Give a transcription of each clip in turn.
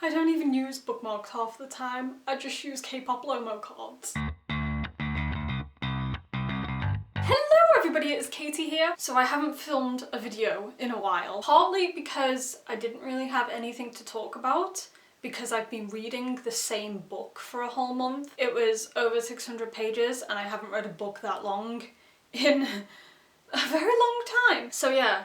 I don't even use bookmarks half the time. I just use K-pop Lomo cards. Hello everybody, it's Katie here. So I haven't filmed a video in a while, partly because I didn't really have anything to talk about because I've been reading the same book for a whole month. It was over 600 pages and I haven't read a book that long in a very long time. So yeah,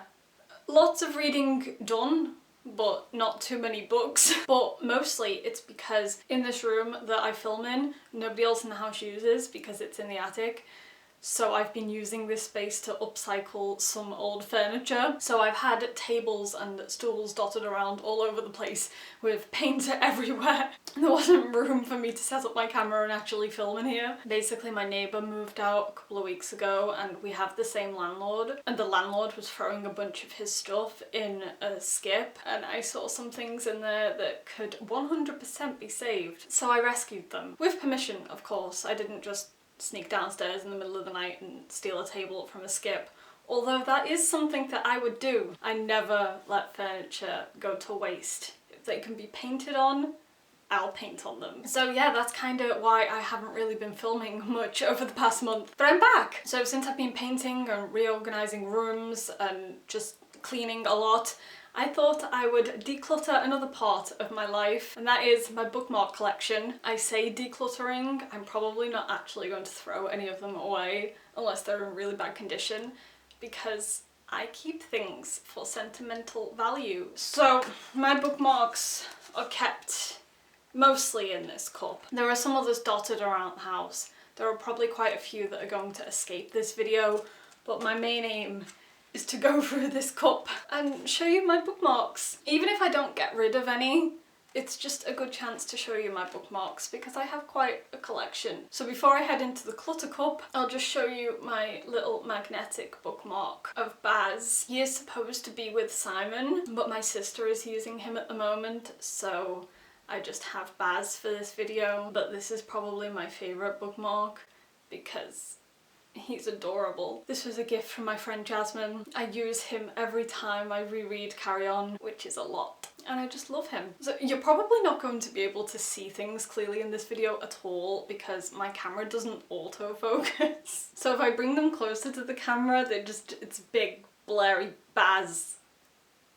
lots of reading done, but not too many books. But mostly it's because in this room that I film in, nobody else in the house uses because it's in the attic. So I've been using this space to upcycle some old furniture. So I've had tables and stools dotted around all over the place with paint everywhere. There wasn't room for me to set up my camera and actually film in here. Basically my neighbour moved out a couple of weeks ago and we have the same landlord, and the landlord was throwing a bunch of his stuff in a skip and I saw some things in there that could 100% be saved. So I rescued them. With permission, of course. I didn't just sneak downstairs in the middle of the night and steal a table from a skip. Although that is something that I would do. I never let furniture go to waste. If they can be painted on, I'll paint on them. So yeah, that's kind of why I haven't really been filming much over the past month. But I'm back! So since I've been painting and reorganising rooms and just cleaning a lot, I thought I would declutter another part of my life, and that is my bookmark collection. I say decluttering, I'm probably not actually going to throw any of them away unless they're in really bad condition, because I keep things for sentimental value. So my bookmarks are kept mostly in this cup. There are some others dotted around the house. There are probably quite a few that are going to escape this video, but my main aim is to go through this cup and show you my bookmarks. Even if I don't get rid of any, it's just a good chance to show you my bookmarks because I have quite a collection. So before I head into the clutter cup, I'll just show you my little magnetic bookmark of Baz. He is supposed to be with Simon, but my sister is using him at the moment, so I just have Baz for this video. But this is probably my favourite bookmark because he's adorable. This was a gift from my friend Jasmine. I use him every time I reread Carry On, which is a lot. And I just love him. So you're probably not going to be able to see things clearly in this video at all because my camera doesn't autofocus. So if I bring them closer to the camera, it's big, blurry Baz.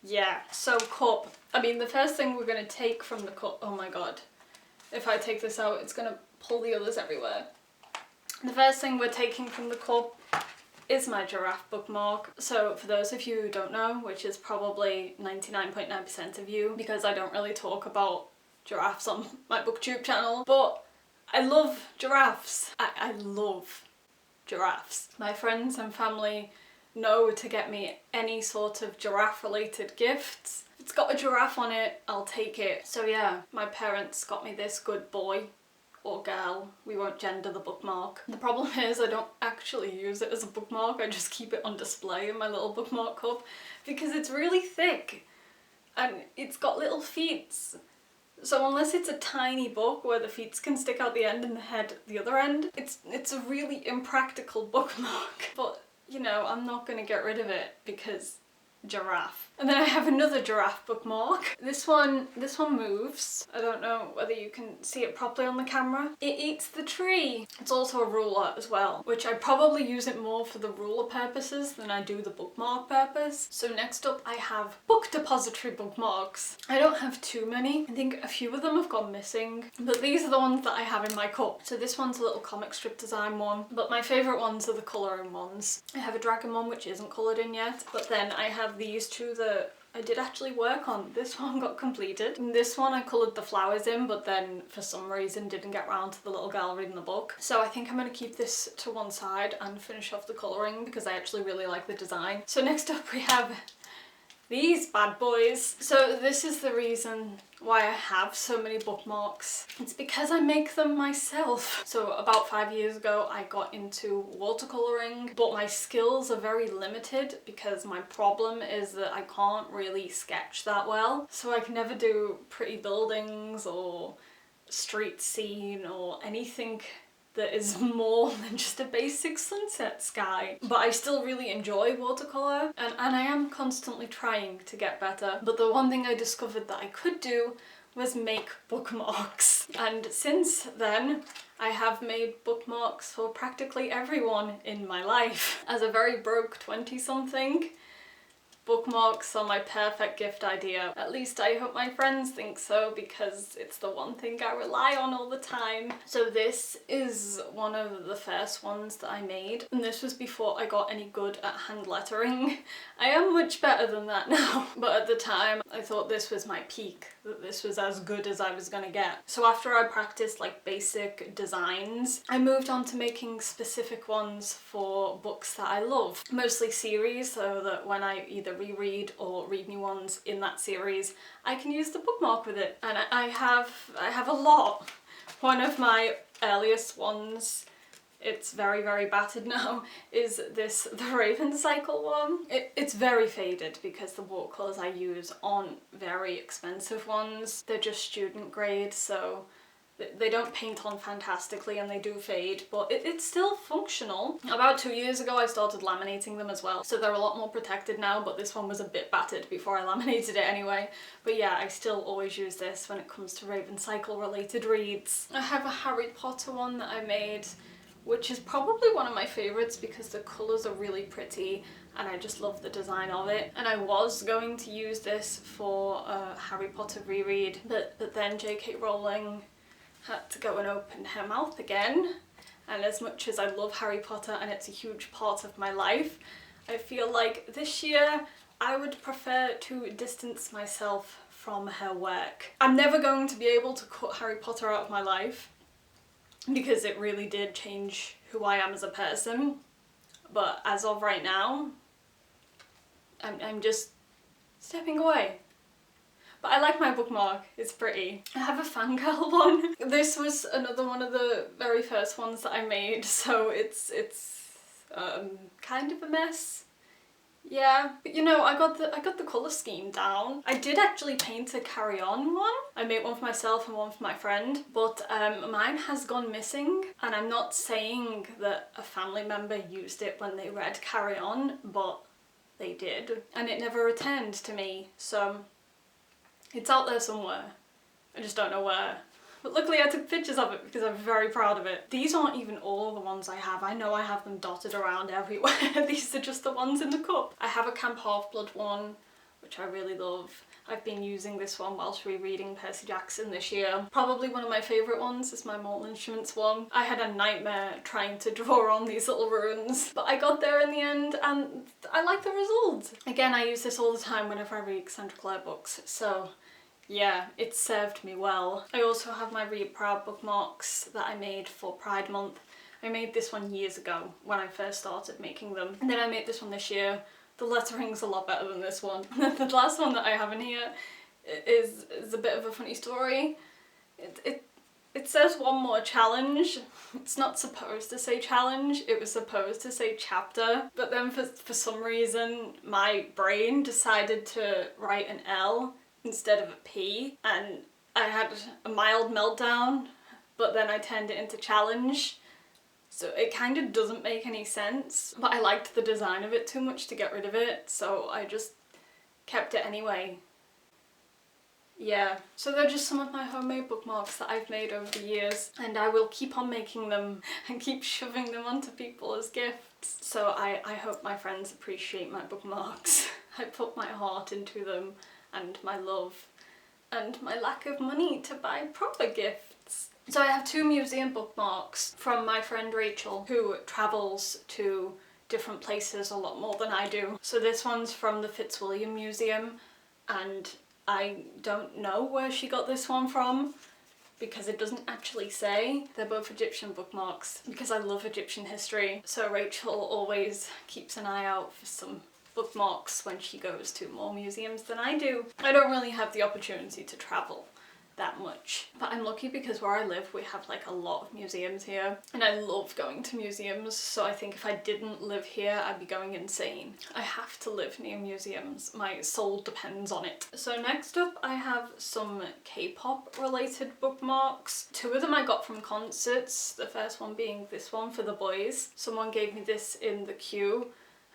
Yeah. So cup. I mean, the first thing we're gonna take from the cup, oh my god. If I take this out, it's gonna pull the others everywhere. The first thing we're taking from the cup is my giraffe bookmark. So for those of you who don't know, which is probably 99.9% of you, because I don't really talk about giraffes on my booktube channel, but I love giraffes. I love giraffes. My friends and family know to get me any sort of giraffe related gifts. If it's got a giraffe on it, I'll take it. So yeah, my parents got me this good boy or girl, we won't gender the bookmark. The problem is I don't actually use it as a bookmark, I just keep it on display in my little bookmark cup because it's really thick and it's got little feet. So unless it's a tiny book where the feet can stick out the end and the head the other end, it's a really impractical bookmark. But you know, I'm not gonna get rid of it because giraffe. And then I have another giraffe bookmark. This one moves. I don't know whether you can see it properly on the camera. It eats the tree. It's also a ruler as well, which I probably use it more for the ruler purposes than I do the bookmark purpose. So next up I have book depository bookmarks. I don't have too many. I think a few of them have gone missing, but these are the ones that I have in my cup. So this one's a little comic strip design one, but my favourite ones are the colouring ones. I have a dragon one which isn't coloured in yet, but then I have these two that I did actually work on. This one got completed. And this one I coloured the flowers in, but then for some reason didn't get round to the little girl reading the book. So I think I'm going to keep this to one side and finish off the colouring because I actually really like the design. So next up we have these bad boys. So this is the reason why I have so many bookmarks. It's because I make them myself. So about 5 years ago I got into watercolouring, but my skills are very limited because my problem is that I can't really sketch that well. So I can never do pretty buildings or street scene or anything that is more than just a basic sunset sky. But I still really enjoy watercolour and I am constantly trying to get better. But the one thing I discovered that I could do was make bookmarks. And since then, I have made bookmarks for practically everyone in my life. As a very broke 20-something, bookmarks are my perfect gift idea. At least I hope my friends think so, because it's the one thing I rely on all the time. So this is one of the first ones that I made, and this was before I got any good at hand lettering. I am much better than that now, but at the time I thought this was my peak, that this was as good as I was gonna get. So after I practiced like basic designs, I moved on to making specific ones for books that I love. Mostly series, so that when I either reread or read new ones in that series, I can use the bookmark with it. And I have a lot. One of my earliest ones, it's very, very battered now, is this, the Raven Cycle one. It's very faded because the watercolours I use aren't very expensive ones. They're just student grade, so they don't paint on fantastically and they do fade, but it's still functional. About 2 years ago I started laminating them as well, so they're a lot more protected now, but this one was a bit battered before I laminated it anyway. But yeah, I still always use this when it comes to Raven Cycle related reads. I have a Harry Potter one that I made, which is probably one of my favourites because the colours are really pretty and I just love the design of it. And I was going to use this for a Harry Potter reread, but then J.K. Rowling had to go and open her mouth again. And as much as I love Harry Potter and it's a huge part of my life, I feel like this year I would prefer to distance myself from her work. I'm never going to be able to cut Harry Potter out of my life because it really did change who I am as a person. But as of right now, I'm just stepping away. But I like my bookmark, it's pretty. I have a fangirl one. This was another one of the very first ones that I made, so it's kind of a mess. Yeah, but you know, I got the colour scheme down. I did actually paint a Carry On one. I made one for myself and one for my friend, but mine has gone missing. And I'm not saying that a family member used it when they read Carry On, but they did. And it never returned to me, so it's out there somewhere. I just don't know where. But luckily I took pictures of it because I'm very proud of it. These aren't even all the ones I have. I know I have them dotted around everywhere. These are just the ones in the cup. I have a Camp Half-Blood one, which I really love. I've been using this one whilst rereading Percy Jackson this year. Probably one of my favourite ones is my Mortal Instruments one. I had a nightmare trying to draw on these little runes, but I got there in the end and I like the result. Again, I use this all the time whenever I read Cassandra Clare books, so yeah, it served me well. I also have my Read Proud bookmarks that I made for Pride Month. I made this one years ago when I first started making them, and then I made this one this year. The lettering's a lot better than this one. The last one that I have in here is a bit of a funny story. It says one more challenge. It's not supposed to say challenge, it was supposed to say chapter, but then for some reason my brain decided to write an L instead of a P, and I had a mild meltdown, but then I turned it into challenge. So it kind of doesn't make any sense, but I liked the design of it too much to get rid of it, so I just kept it anyway. Yeah, so they're just some of my homemade bookmarks that I've made over the years, and I will keep on making them and keep shoving them onto people as gifts. So I hope my friends appreciate my bookmarks. I put my heart into them, and my love, and my lack of money to buy proper gifts. So I have 2 museum bookmarks from my friend Rachel, who travels to different places a lot more than I do. So this one's from the Fitzwilliam Museum, and I don't know where she got this one from because it doesn't actually say. They're both Egyptian bookmarks because I love Egyptian history, so Rachel always keeps an eye out for some bookmarks when she goes to more museums than I do. I don't really have the opportunity to travel that much, but I'm lucky because where I live we have like a lot of museums here, and I love going to museums, so I think if I didn't live here I'd be going insane. I have to live near museums, my soul depends on it. So next up I have some K-pop related bookmarks. 2 of them I got from concerts, the first one being this one for the boys. Someone gave me this in the queue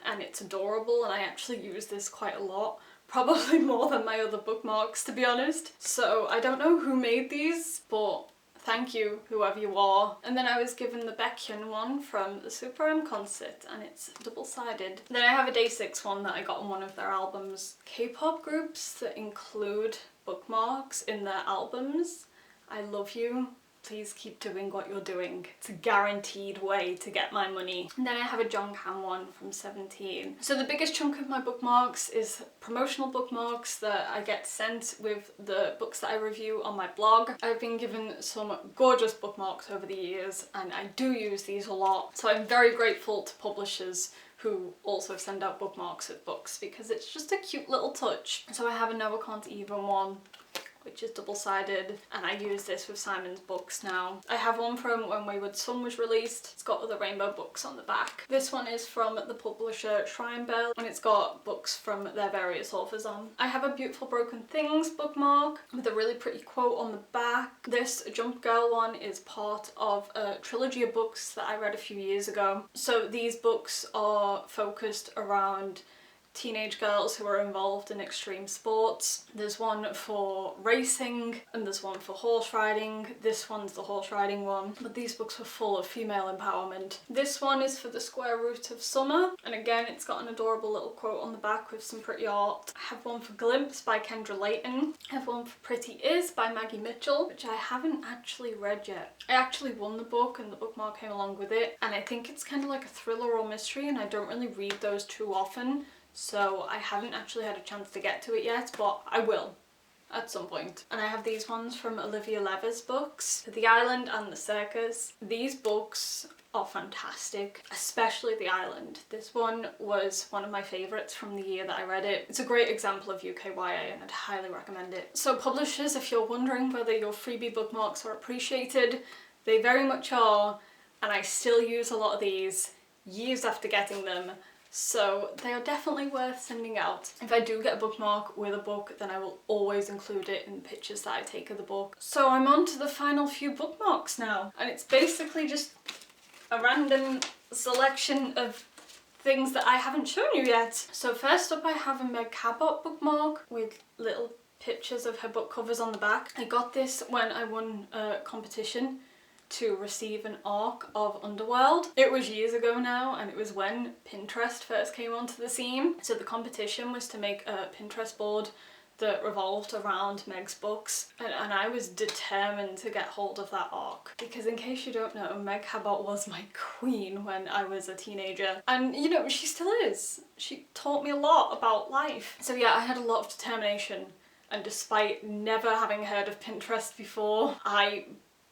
and it's adorable, and I actually use this quite a lot. Probably more than my other bookmarks, to be honest. So I don't know who made these, but thank you, whoever you are. And then I was given the Baekhyun one from the Super M concert, and it's double-sided. Then I have a Day 6 one that I got on one of their albums. K-pop groups that include bookmarks in their albums, I love you. Please keep doing what you're doing. It's a guaranteed way to get my money. And then I have a Jonghan one from 17. So the biggest chunk of my bookmarks is promotional bookmarks that I get sent with the books that I review on my blog. I've been given some gorgeous bookmarks over the years and I do use these a lot. So I'm very grateful to publishers who also send out bookmarks with books because it's just a cute little touch. So I have a No I Can't Even one, which is double-sided, and I use this with Simon's books now. I have one from when Wayward Son was released. It's got other rainbow books on the back. This one is from the publisher Shrine Bell, and it's got books from their various authors on. I have a Beautiful Broken Things bookmark with a really pretty quote on the back. This Jump Girl one is part of a trilogy of books that I read a few years ago. So these books are focused around teenage girls who are involved in extreme sports. There's one for racing and there's one for horse riding. This one's the horse riding one, but these books were full of female empowerment. This one is for the square root of summer, and again it's got an adorable little quote on the back with some pretty art. I have one for Glimpse by Kendra Layton. I have one for Pretty Is by Maggie Mitchell, which I haven't actually read yet. I actually won the book and the bookmark came along with it, and I think it's kind of like a thriller or mystery, and I don't really read those too often. So I haven't actually had a chance to get to it yet, but I will at some point. And I have these ones from Olivia Lever's books, The Island and The Circus. These books are fantastic, especially The Island. This one was one of my favourites from the year that I read it. It's a great example of UK YA and I'd highly recommend it. So publishers, if you're wondering whether your freebie bookmarks are appreciated, they very much are, and I still use a lot of these years after getting them. So they are definitely worth sending out. If I do get a bookmark with a book, then I will always include it in the pictures that I take of the book. So I'm on to the final few bookmarks now, and it's basically just a random selection of things that I haven't shown you yet. So first up I have a Meg Cabot bookmark with little pictures of her book covers on the back. I got this when I won a competition to receive an ARC of Underworld. It was years ago now, and it was when Pinterest first came onto the scene. So the competition was to make a Pinterest board that revolved around Meg's books, and I was determined to get hold of that ARC because, in case you don't know, Meg Cabot was my queen when I was a teenager, and you know, she still is. She taught me a lot about life. So yeah, I had a lot of determination, and despite never having heard of Pinterest before, I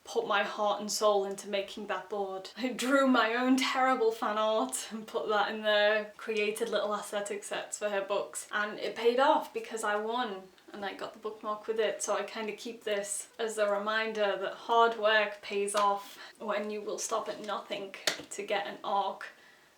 put my heart and soul into making that board. I drew my own terrible fan art and put that in there, created little aesthetic sets for her books, and it paid off because I won and I got the bookmark with it. So I kind of keep this as a reminder that hard work pays off when you will stop at nothing to get an ARC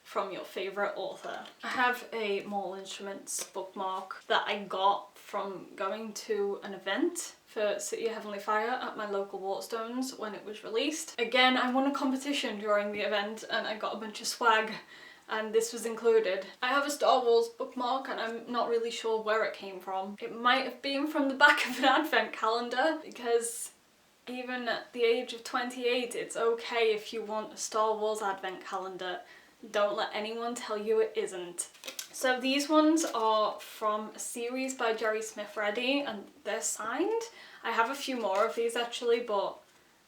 from your favourite author. I have a Mall Instruments bookmark that I got from going to an event for City of Heavenly Fire at my local Waterstones when it was released. Again, I won a competition during the event and I got a bunch of swag, and this was included. I have a Star Wars bookmark and I'm not really sure where it came from. It might have been from the back of an advent calendar, because even at the age of 28 it's okay if you want a Star Wars advent calendar. Don't let anyone tell you it isn't. So these ones are from a series by Jerry Smith Reddy and they're signed. I have a few more of these actually, but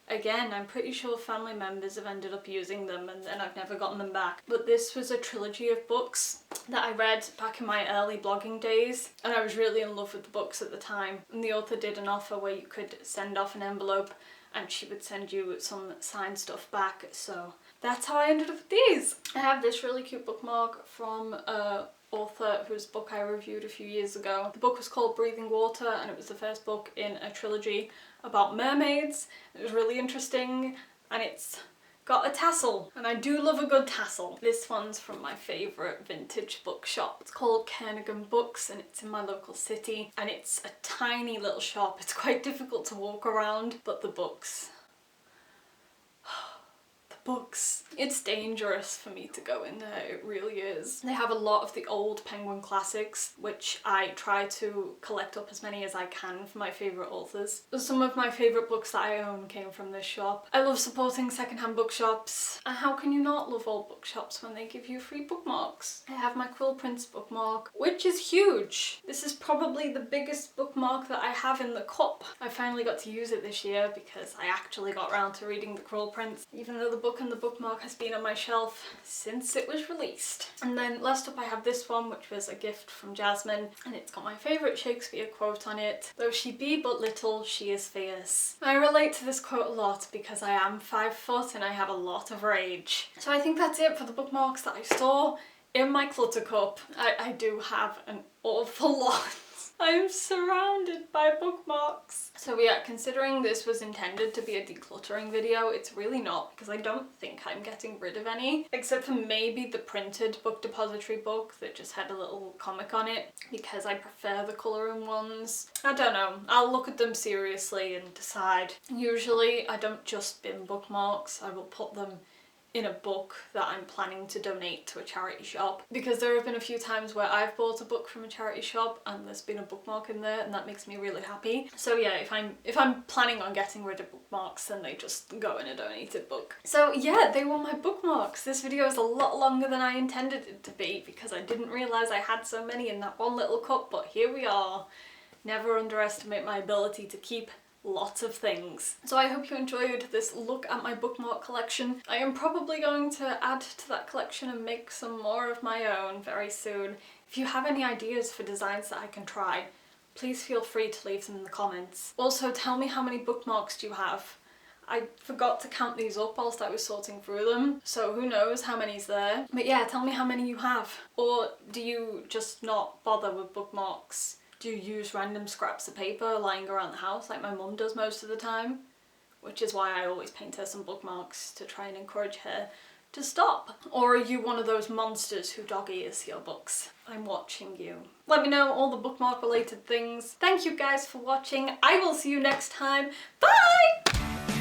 again, I'm pretty sure family members have ended up using them and then I've never gotten them back. But this was a trilogy of books that I read back in my early blogging days, and I was really in love with the books at the time. And the author did an offer where you could send off an envelope and she would send you some signed stuff back, so that's how I ended up with these. I have this really cute bookmark from a author whose book I reviewed a few years ago. The book was called Breathing Water and it was the first book in a trilogy about mermaids. It was really interesting and it's got a tassel, and I do love a good tassel. This one's from my favourite vintage bookshop. It's called Kernigan Books and it's in my local city, and it's a tiny little shop. It's quite difficult to walk around, but the books books. It's dangerous for me to go in there, it really is. They have a lot of the old Penguin classics, which I try to collect up as many as I can for my favourite authors. Some of my favourite books that I own came from this shop. I love supporting secondhand bookshops. And how can you not love old bookshops when they give you free bookmarks? I have my Quill Prints bookmark, which is huge. This is probably the biggest bookmark that I have in the cup. I finally got to use it this year because I actually got around to reading the Quill Prints, even though the book and the bookmark has been on my shelf since it was released. And then last up I have this one, which was a gift from Jasmine, and it's got my favourite Shakespeare quote on it. "Though she be but little, she is fierce." I relate to this quote a lot because I am 5 foot and I have a lot of rage. So I think that's it for the bookmarks that I store in my clutter cup. I do have an awful lot. I am surrounded by bookmarks. So yeah, considering this was intended to be a decluttering video, it's really not, because I don't think I'm getting rid of any, except for maybe the printed book depository book that just had a little comic on it, because I prefer the colouring ones. I don't know, I'll look at them seriously and decide. Usually I don't just bin bookmarks, I will put them in a book that I'm planning to donate to a charity shop, because there have been a few times where I've bought a book from a charity shop and there's been a bookmark in there, and that makes me really happy. So yeah, if I'm planning on getting rid of bookmarks, then they just go in a donated book. So yeah, they were my bookmarks. This video is a lot longer than I intended it to be because I didn't realise I had so many in that one little cup, but here we are. Never underestimate my ability to keep lots of things. So I hope you enjoyed this look at my bookmark collection. I am probably going to add to that collection and make some more of my own very soon. If you have any ideas for designs that I can try, please feel free to leave them in the comments. Also, tell me how many bookmarks do you have? I forgot to count these up whilst I was sorting through them, so who knows how many's there. But yeah, tell me how many you have. Or do you just not bother with bookmarks? Do you use random scraps of paper lying around the house like my mum does most of the time? Which is why I always paint her some bookmarks to try and encourage her to stop. Or are you one of those monsters who dog ears your books? I'm watching you. Let me know all the bookmark related things. Thank you guys for watching. I will see you next time. Bye!